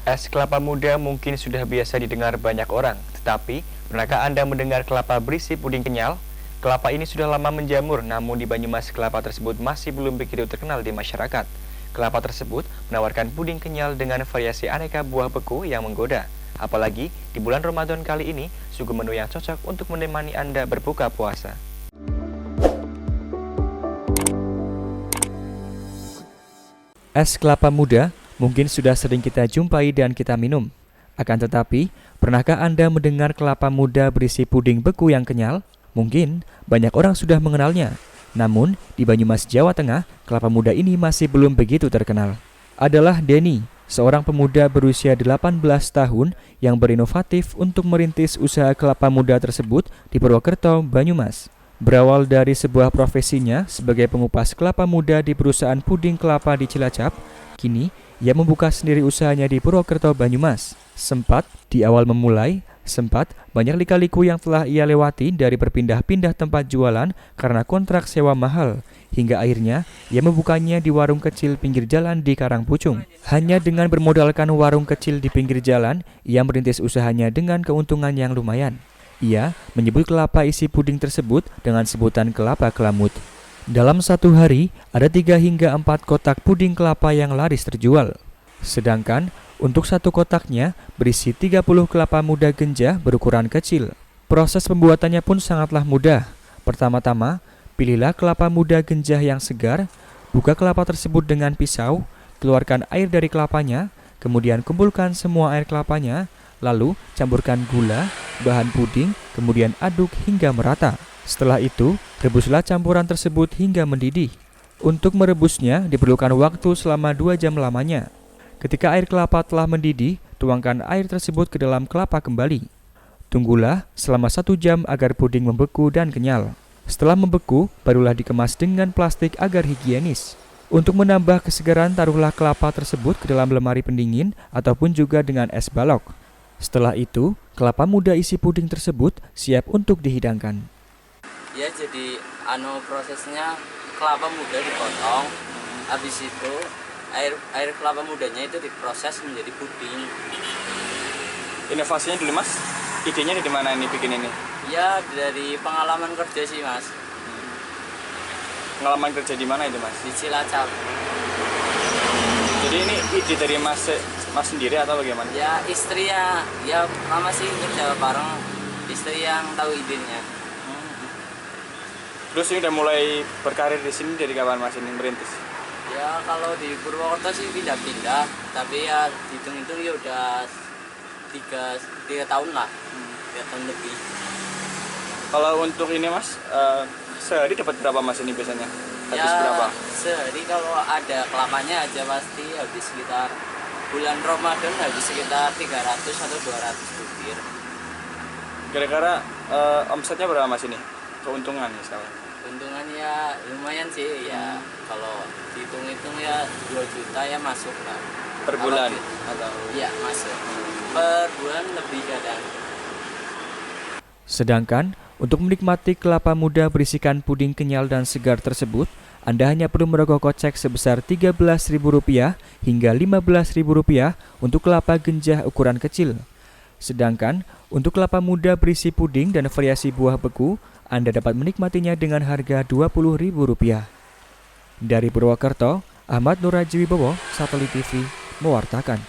Es kelapa muda mungkin sudah biasa didengar banyak orang, tetapi pernahkah Anda mendengar kelapa berisi puding kenyal? Kelapa ini sudah lama menjamur, namun di Banyumas kelapa tersebut masih belum begitu terkenal di masyarakat. Kelapa tersebut menawarkan puding kenyal dengan variasi aneka buah beku yang menggoda. Apalagi di bulan Ramadan kali ini, sungguh menu yang cocok untuk menemani Anda berbuka puasa. Es kelapa muda mungkin sudah sering kita jumpai dan kita minum. Akan tetapi, pernahkah Anda mendengar kelapa muda berisi puding beku yang kenyal? Mungkin banyak orang sudah mengenalnya. Namun, di Banyumas, Jawa Tengah, kelapa muda ini masih belum begitu terkenal. Adalah Denny, seorang pemuda berusia 18 tahun yang berinovatif untuk merintis usaha kelapa muda tersebut di Purwokerto, Banyumas. Berawal dari sebuah profesinya sebagai pengupas kelapa muda di perusahaan puding kelapa di Cilacap, kini ia membuka sendiri usahanya di Purwokerto, Banyumas. Sempat banyak lika-liku yang telah ia lewati dari berpindah-pindah tempat jualan karena kontrak sewa mahal, hingga akhirnya ia membukanya di warung kecil pinggir jalan di Karangpucung. Hanya dengan bermodalkan warung kecil di pinggir jalan, ia merintis usahanya dengan keuntungan yang lumayan. Ia menyebut kelapa isi puding tersebut dengan sebutan kelapa kelamut. Dalam satu hari, ada 3 hingga 4 kotak puding kelapa yang laris terjual. Sedangkan untuk satu kotaknya berisi 30 kelapa muda genjah berukuran kecil. Proses pembuatannya pun sangatlah mudah. Pertama-tama, pilihlah kelapa muda genjah yang segar, buka kelapa tersebut dengan pisau, keluarkan air dari kelapanya, kemudian kumpulkan semua air kelapanya, lalu campurkan gula, bahan puding, kemudian aduk hingga merata. Setelah itu, rebuslah campuran tersebut hingga mendidih. Untuk merebusnya diperlukan waktu selama 2 jam lamanya. Ketika air kelapa telah mendidih, tuangkan air tersebut ke dalam kelapa kembali. Tunggulah selama 1 jam agar puding membeku dan kenyal. Setelah membeku, barulah dikemas dengan plastik agar higienis. Untuk menambah kesegaran, taruhlah kelapa tersebut ke dalam lemari pendingin ataupun juga dengan es balok. Setelah itu, kelapa muda isi puding tersebut siap untuk dihidangkan. Ya, jadi prosesnya kelapa muda dipotong, habis itu air kelapa mudanya itu diproses menjadi puding. Inovasinya dulu mas, idenya dari mana ini bikin ini? Ya, dari pengalaman kerja sih mas. Pengalaman kerja di mana itu mas? Di Cilacap. Jadi ini ide dari mas sendiri atau bagaimana? Ya, istri ya pertama sih kerja bareng, istri yang tahu idenya. Terus ini udah mulai berkarir di sini dari kapan mas ini merintis? Ya, kalau di Purwokerto sih pindah-pindah, tapi ya hitung-hitung ya udah 3 tahun lah, 3 tahun lebih. Kalau untuk ini mas, sehari dapat berapa mas ini biasanya? Habis ya, berapa? Sehari kalau ada kelapanya aja pasti habis sekitar bulan Ramadan habis sekitar 300 atau 200 butir. Kira-kira omsetnya berapa mas ini? Keuntungan misalnya? Keuntungan ya lumayan sih ya, kalau dihitung-hitung ya 2 juta ya masuk lah. Per bulan? Atau? Iya masuk, per bulan lebih kadang. Sedangkan untuk menikmati kelapa muda berisikan puding kenyal dan segar tersebut, Anda hanya perlu merogoh kocek sebesar Rp13.000 hingga Rp15.000 untuk kelapa genjah ukuran kecil. Sedangkan untuk kelapa muda berisi puding dan variasi buah beku, Anda dapat menikmatinya dengan harga Rp20.000. Dari Purwokerto, Ahmad Nurajwi Bowo, Satelit TV, mewartakan.